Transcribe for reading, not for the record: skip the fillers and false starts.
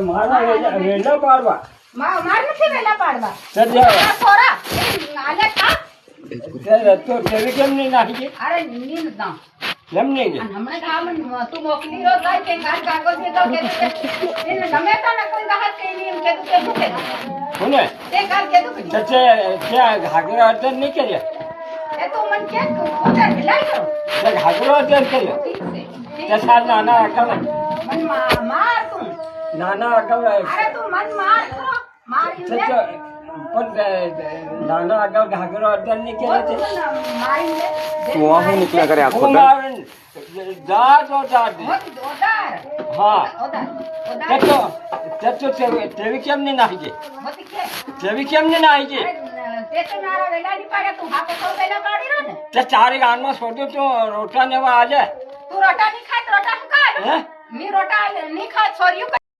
મારા વેલા પાડવા માર નથી વેલા પાડવા સજા થોરા આલે કા તો તેવી કેમ નહીં નાખી છે અરે નીન ના કેમ નહીં હમણે કામ તું મોકલી રહ્યો થાય કે કાન કાગળ દે તો કે એને ગમે તો ને કોઈ રાહત કે નહીં કે તું કે કોને તે કાલ કે તું સચે ક્યાં ઘાઘરા અર્ધન નહીં કર્યા એ તો મન કે ઓદર ભલાઈ કરો તે ઘાઘરો અર્ધન કર્યો ઠીક છે તે સાર નાના અકલ મન માર તું નાના અકલ અરે તું મન માર તો મારી લે સચ પણ નાના અકલ ઘાઘરો અર્ધન નહીં કર્યા તે મારી લે તું આવું નીકળ્યા કરે આખો હું મારું જા તો જા દે ઓદર હા ઓદર તે તેવી કેમ નહીં નાખી છે મતી કે તેવી કેમ નહીં નાખી છે તે તો નારા વેલા ની પાડે તું હા તો વેલા પાડી રહ્યો ને તે ચારે ગાનમાં સોધ્યો તો રોટલા ને એવા આજે તું રોટા નહીં ખાત રોટા શું ખા હે મી રોટા નહીં ખાત સોર્યું